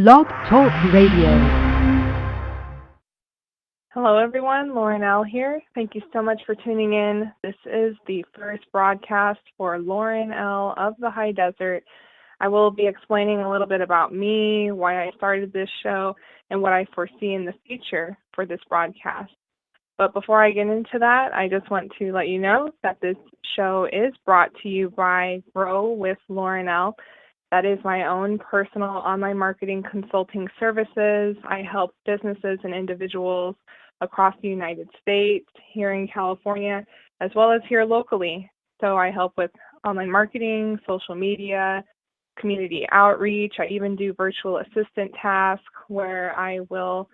Blog Talk Radio. Hello everyone, Lauren L. here. Thank you so much for tuning in. This is the first broadcast for Lauren L. of the High Desert. I will be explaining a little bit about me, why I started this show, and what I foresee in the future for this broadcast. But before I get into that, I just want to let you know that this show is brought to you by Grow with Lauren L. That is my own personal online marketing consulting services. I help businesses and individuals across the United States, here in California, as well as here locally. So I help with online marketing, social media, community outreach. I even do virtual assistant tasks where I will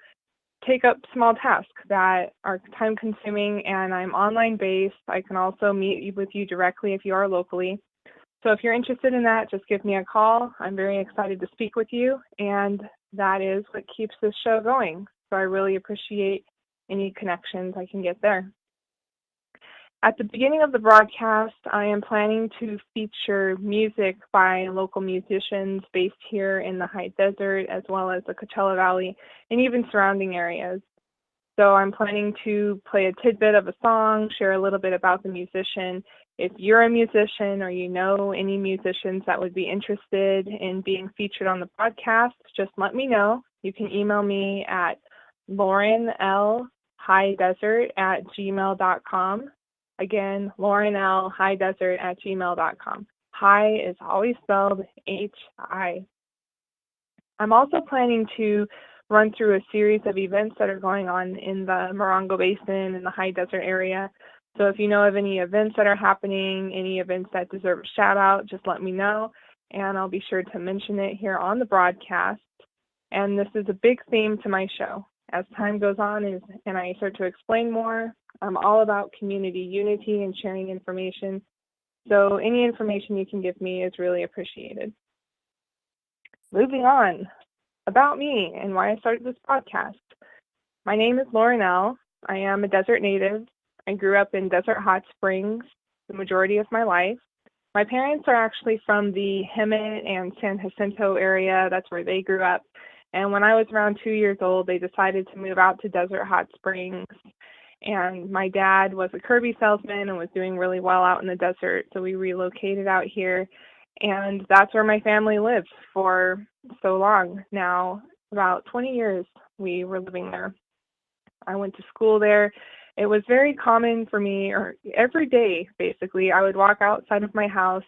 take up small tasks that are time consuming, and I'm online based. I can also meet with you directly if you are locally. So if you're interested in that, just give me a call. I'm very excited to speak with you, and that is what keeps this show going. So I really appreciate any connections I can get there. At the beginning of the broadcast, I am planning to feature music by local musicians based here in the High Desert, as well as the Coachella Valley and even surrounding areas. So I'm planning to play a tidbit of a song, share a little bit about the musician. If you're a musician or you know any musicians that would be interested in being featured on the podcast, just let me know. You can email me at laurenlhighdesert@gmail.com. Again, laurenlhighdesert@gmail.com. High is always spelled H-I. I'm also planning to run through a series of events that are going on in the Morongo Basin and the High Desert area. So if you know of any events that are happening, any events that deserve a shout out, just let me know, and I'll be sure to mention it here on the broadcast. And this is a big theme to my show. As time goes on and I start to explain more, I'm all about community unity and sharing information. So any information you can give me is really appreciated. Moving on, about me and why I started this podcast. My name is Lauren L. I am a desert native. I grew up in Desert Hot Springs the majority of my life. My parents are actually from the Hemet and San Jacinto area. That's where they grew up. And when I was around 2 years old, they decided to move out to Desert Hot Springs. And my dad was a Kirby salesman and was doing really well out in the desert. So we relocated out here. And that's where my family lives for so long now. About 20 years we were living there. I went to school there. It was very common for me, or every day basically, I would walk outside of my house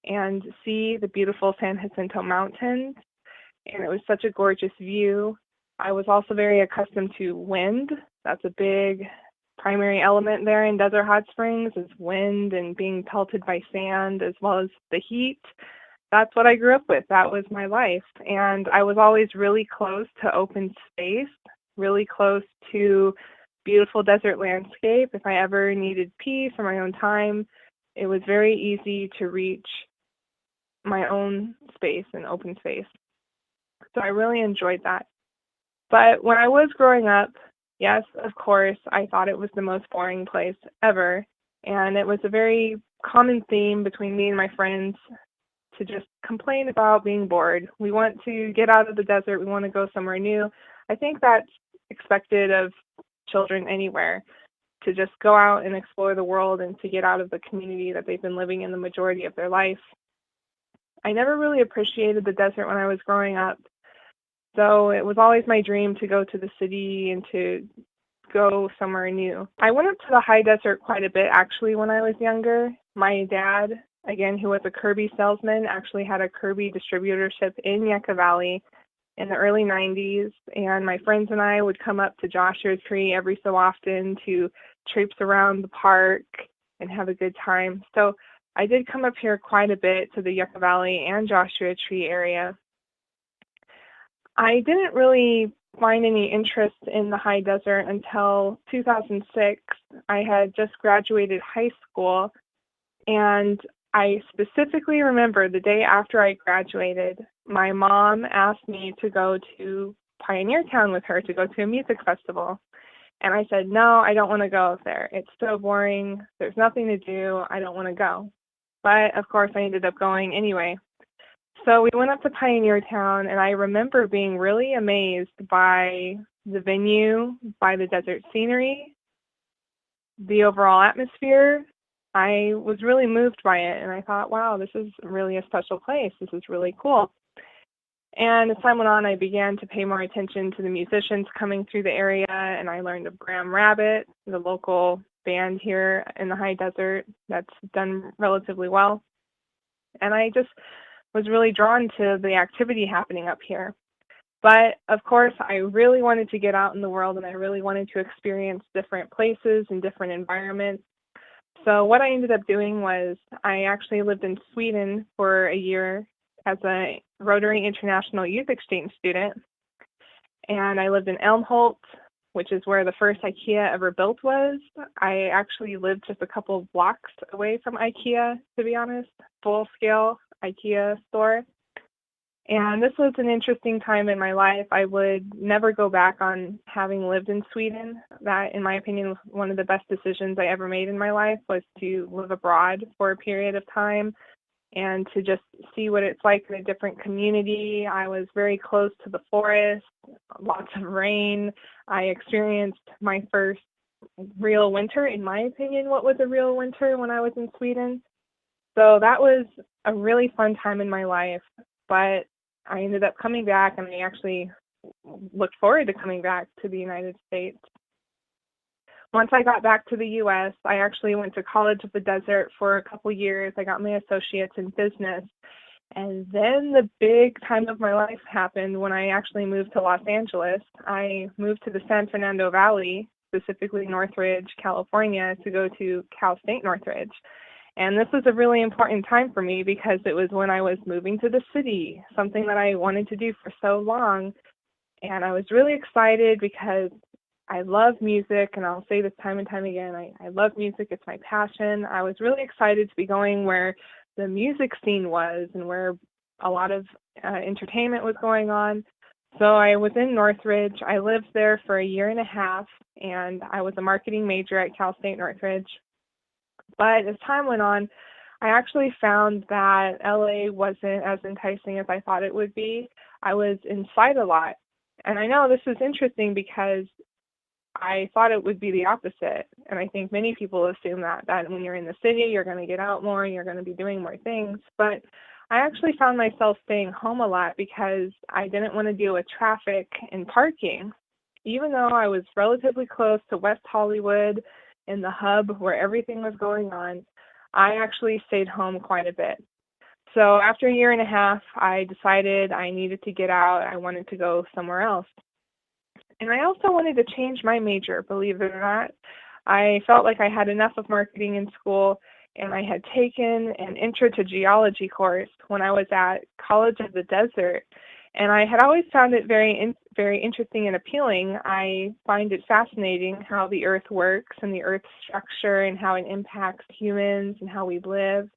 and see the beautiful San Jacinto Mountains. And it was such a gorgeous view. I was also very accustomed to wind. That's a big primary element there in Desert Hot Springs, is wind and being pelted by sand, as well as the heat. That's what I grew up with. That was my life. And I was always really close to open space, really close to beautiful desert landscape. If I ever needed peace or my own time, it was very easy to reach my own space and open space. So I really enjoyed that. But when I was growing up, yes, of course, I thought it was the most boring place ever. And it was a very common theme between me and my friends to just complain about being bored. We want to get out of the desert. We want to go somewhere new. I think that's expected of children anywhere, to just go out and explore the world and to get out of the community that they've been living in the majority of their life. I never really appreciated the desert when I was growing up. So it was always my dream to go to the city and to go somewhere new. I went up to the High Desert quite a bit actually when I was younger. My dad, again, who was a Kirby salesman, actually had a Kirby distributorship in Yucca Valley in the early 90s. And my friends and I would come up to Joshua Tree every so often to traipse around the park and have a good time. So I did come up here quite a bit to the Yucca Valley and Joshua Tree area. I didn't really find any interest in the High Desert until 2006. I had just graduated high school, and I specifically remember the day after I graduated, my mom asked me to go to Pioneer Town with her to go to a music festival. And I said, no, I don't want to go there. It's so boring. There's nothing to do. I don't want to go. But, of course, I ended up going anyway. So we went up to Pioneer Town, and I remember being really amazed by the venue, by the desert scenery, the overall atmosphere. I was really moved by it, and I thought, wow, this is really a special place. This is really cool. And as time went on, I began to pay more attention to the musicians coming through the area, and I learned of Graham Rabbit, the local band here in the high desert that's done relatively well. And I just was really drawn to the activity happening up here. But of course, I really wanted to get out in the world, and I really wanted to experience different places and different environments. So what I ended up doing was I actually lived in Sweden for a year as a Rotary International Youth Exchange student. And I lived in Elmholt, which is where the first IKEA ever built was. I actually lived just a couple of blocks away from IKEA, to be honest, full-scale IKEA store. And this was an interesting time in my life. I would never go back on having lived in Sweden. That, in my opinion, was one of the best decisions I ever made in my life, was to live abroad for a period of time and to just see what it's like in a different community. I was very close to the forest, lots of rain. I experienced my first real winter, in my opinion, what was a real winter when I was in Sweden. So that was a really fun time in my life, but I ended up coming back, and I actually looked forward to coming back to the United States. Once I got back to the U.S., I actually went to College of the Desert for a couple years. I got my associates in business. And then the big time of my life happened when I actually moved to Los Angeles. I moved to the San Fernando Valley, specifically Northridge, California, to go to Cal State Northridge. And this was a really important time for me because it was when I was moving to the city, something that I wanted to do for so long. And I was really excited because I love music, and I'll say this time and time again, I love music. It's my passion. I was really excited to be going where the music scene was and where a lot of entertainment was going on. So I was in Northridge. I lived there for a year and a half, and I was a marketing major at Cal State Northridge. But as time went on, I actually found that LA wasn't as enticing as I thought it would be. I was inside a lot. And I know this is interesting because I thought it would be the opposite. And I think many people assume that when you're in the city, you're going to get out more and you're going to be doing more things. But I actually found myself staying home a lot because I didn't want to deal with traffic and parking. Even though I was relatively close to West Hollywood in the hub where everything was going on, I actually stayed home quite a bit. So after a year and a half, I decided I needed to get out. I wanted to go somewhere else. And I also wanted to change my major, believe it or not. I felt like I had enough of marketing in school, and I had taken an Intro to Geology course when I was at College of the Desert. And I had always found it very interesting and appealing. I find it fascinating how the Earth works and the Earth's structure and how it impacts humans and how we live.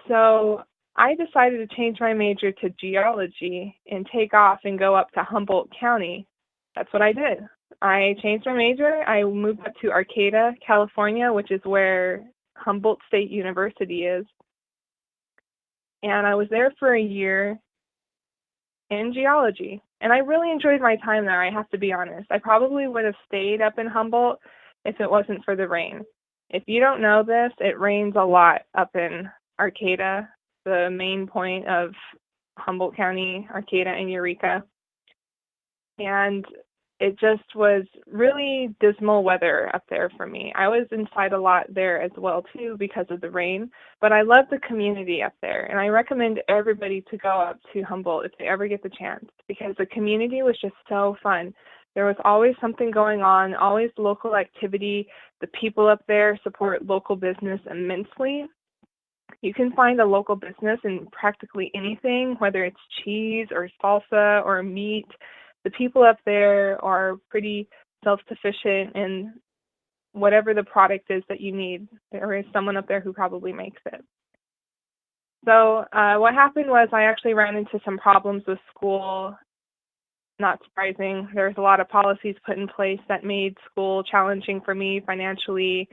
So I decided to change my major to geology and take off and go up to Humboldt County. That's what I did. I changed my major. I moved up to Arcata, California, which is where Humboldt State University is. And I was there for a year in geology. And I really enjoyed my time there, I have to be honest. I probably would have stayed up in Humboldt if it wasn't for the rain. If you don't know this, it rains a lot up in Arcata, the main point of Humboldt County, Arcata and Eureka. And it just was really dismal weather up there for me. I was inside a lot there as well too because of the rain, but I love the community up there, and I recommend everybody to go up to Humboldt if they ever get the chance because the community was just so fun. There was always something going on, always local activity. The people up there support local business immensely. You can find a local business in practically anything, whether it's cheese or salsa or meat. The people up there are pretty self-sufficient in whatever the product is that you need. There is someone up there who probably makes it. So what happened was I actually ran into some problems with school. Not surprising. There's a lot of policies put in place that made school challenging for me financially,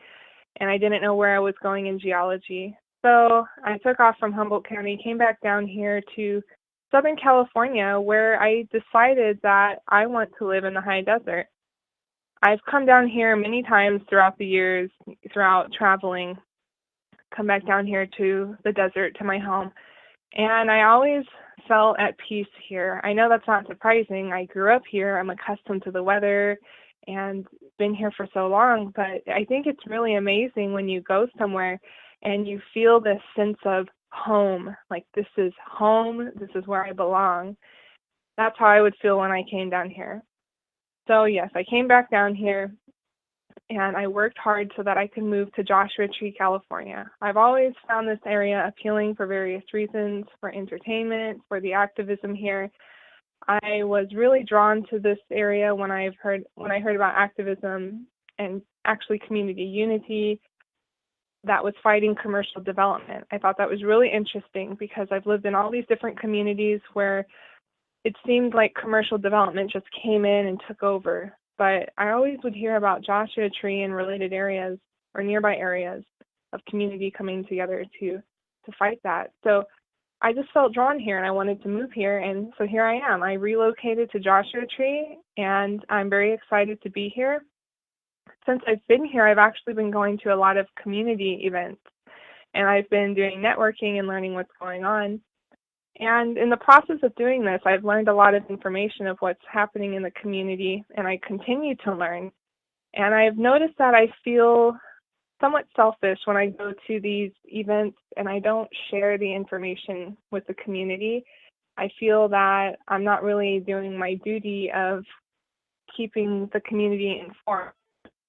and I didn't know where I was going in geology. So I took off from Humboldt County, came back down here to Southern California, where I decided that I want to live in the high desert. I've come down here many times throughout the years, throughout traveling, come back down here to the desert, to my home, and I always felt at peace here. I know that's not surprising. I grew up here, I'm accustomed to the weather and been here for so long, but I think it's really amazing when you go somewhere and you feel this sense of home, like this is home, this is where I belong. That's how I would feel when I came down here. So yes, I came back down here and I worked hard so that I could move to Joshua Tree, California. I've always found this area appealing for various reasons, for entertainment, for the activism here. I was really drawn to this area when I heard about activism and actually community unity that was fighting commercial development. I thought that was really interesting because I've lived in all these different communities where it seemed like commercial development just came in and took over. But I always would hear about Joshua Tree and related areas or nearby areas of community coming together to fight that. So I just felt drawn here and I wanted to move here. And so here I am. I relocated to Joshua Tree and I'm very excited to be here. Since I've been here, I've actually been going to a lot of community events and I've been doing networking and learning what's going on. And in the process of doing this, I've learned a lot of information of what's happening in the community, and I continue to learn. And I've noticed that I feel somewhat selfish when I go to these events and I don't share the information with the community. I feel that I'm not really doing my duty of keeping the community informed.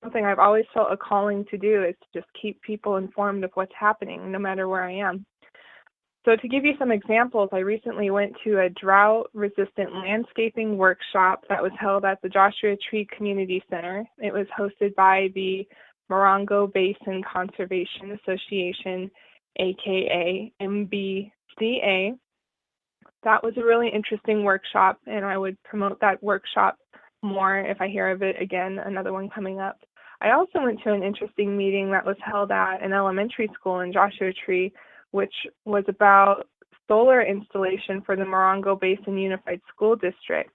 Something I've always felt a calling to do is to just keep people informed of what's happening, no matter where I am. So to give you some examples, I recently went to a drought-resistant landscaping workshop that was held at the Joshua Tree Community Center. It was hosted by the Morongo Basin Conservation Association, aka MBCA. That was a really interesting workshop, and I would promote that workshop more if I hear of it again, another one coming up. I also went to an interesting meeting that was held at an elementary school in Joshua Tree, which was about solar installation for the Morongo Basin Unified School District.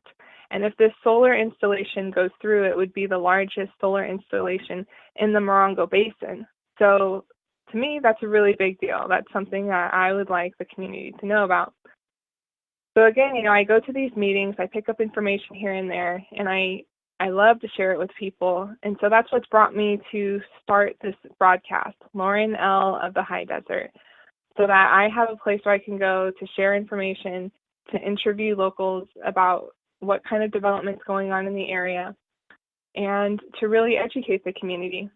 And if this solar installation goes through, it would be the largest solar installation in the Morongo Basin. So to me, that's a really big deal. That's something that I would like the community to know about. So again, I go to these meetings, I pick up information here and there, and I love to share it with people. And so that's what's brought me to start this broadcast, Lauren L. of the High Desert, so that I have a place where I can go to share information, to interview locals about what kind of development's going on in the area, and to really educate the community.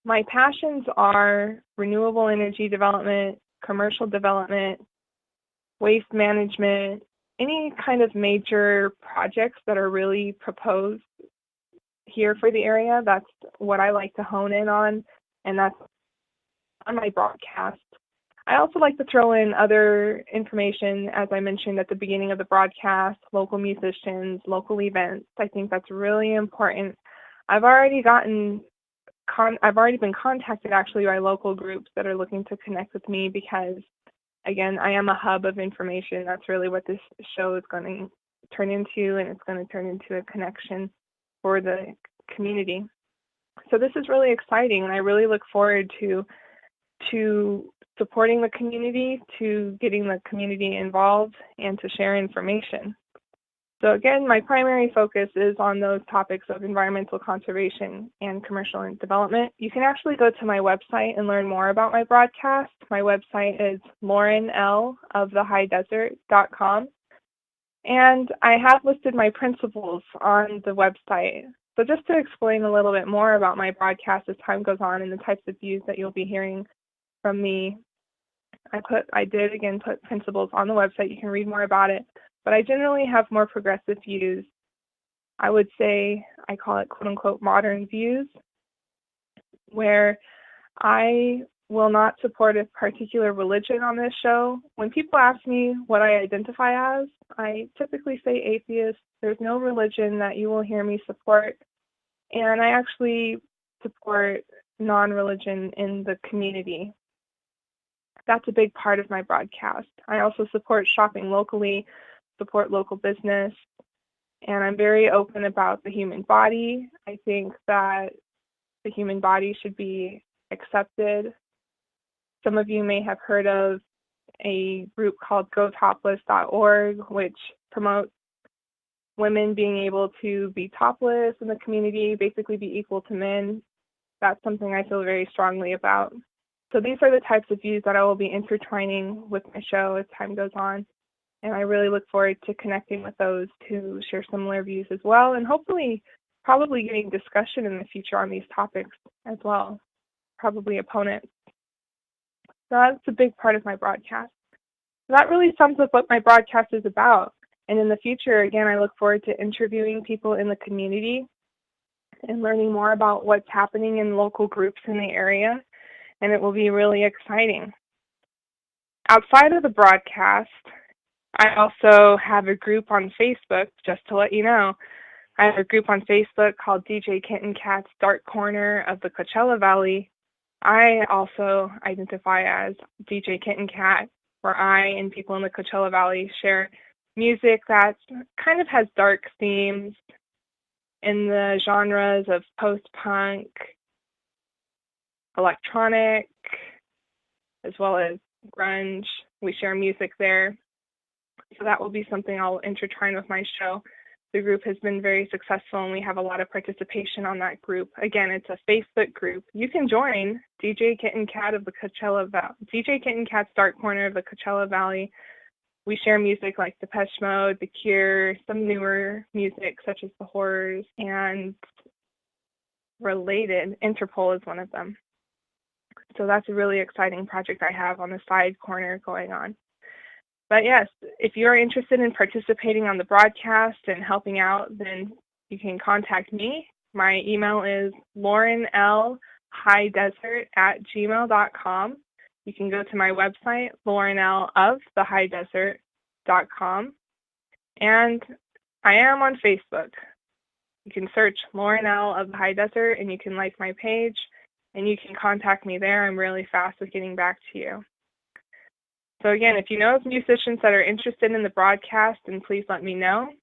My passions are renewable energy development, commercial development, waste management, any kind of major projects that are really proposed here for the area. That's what I like to hone in on, and that's on my broadcast. I also like to throw in other information, as I mentioned at the beginning of the broadcast, local musicians, local events. I think that's really important. I've already been contacted actually by local groups that are looking to connect with me because, again, I am a hub of information. That's really what this show is going to turn into, and it's going to turn into a connection for the community. So this is really exciting, and I really look forward to supporting the community, to getting the community involved, and to share information. So again, my primary focus is on those topics of environmental conservation and commercial development. You can actually go to my website and learn more about my broadcast. My website is laurenlofthehighDesert.com. And I have listed my principles on the website. So just to explain a little bit more about my broadcast as time goes on and the types of views that you'll be hearing from me, I did again put principles on the website. You can read more about it, but I generally have more progressive views. I would say I call it quote unquote modern views, where I will not support a particular religion on this show. When people ask me what I identify as, I typically say atheist. There's no religion that you will hear me support, and I actually support non-religion in the community. that's a big part of my broadcast. I also support shopping locally, support local business, and I'm very open about the human body. I think that the human body should be accepted. Some of you may have heard of a group called GoTopless.org, which promotes women being able to be topless in the community, basically be equal to men. That's something I feel very strongly about. So these are the types of views that I will be intertwining with my show as time goes on. And I really look forward to connecting with those who share similar views as well, and hopefully probably getting discussion in the future on these topics as well, probably opponents. So that's a big part of my broadcast. So that really sums up what my broadcast is about. And in the future, again, I look forward to interviewing people in the community and learning more about what's happening in local groups in the area, and it will be really exciting. Outside of the broadcast, I also have a group on Facebook, just to let you know. I have a group on Facebook called DJ Kitten Cat's Dark Corner of the Coachella Valley. I also identify as DJ Kitten Cat, where I and people in the Coachella Valley share music that kind of has dark themes in the genres of post-punk, electronic, as well as grunge. We share music there. So that will be something I'll intertwine with my show. The group has been very successful, and we have a lot of participation on that group. Again, it's a Facebook group. You can join DJ Kitten Cat of the Coachella Valley, DJ Kitten Cat's Dark Corner of the Coachella Valley. We share music like Depeche Mode, The Cure, some newer music such as The Horrors, and related. Interpol is one of them. So that's a really exciting project I have on the side corner going on. But yes, if you're interested in participating on the broadcast and helping out, then you can contact me. My email is laurenlhighdesert@gmail.com. You can go to my website, laurenlofthehighdesert.com. And I am on Facebook. You can search Lauren L. of the High Desert, and you can like my page, and you can contact me there. I'm really fast with getting back to you. So again, if you know of musicians that are interested in the broadcast, then please let me know.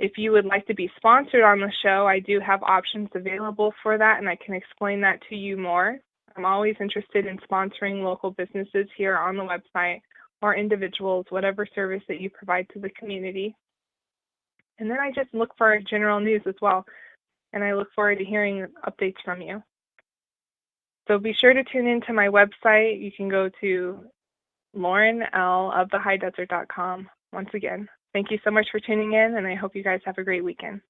If you would like to be sponsored on the show, I do have options available for that, and I can explain that to you more. I'm always interested in sponsoring local businesses here on the website, or individuals, whatever service that you provide to the community. And then I just look for general news as well, and I look forward to hearing updates from you. So be sure to tune into my website. You can go to laurenlofthehighdesert.com. Once again, thank you so much for tuning in, and I hope you guys have a great weekend.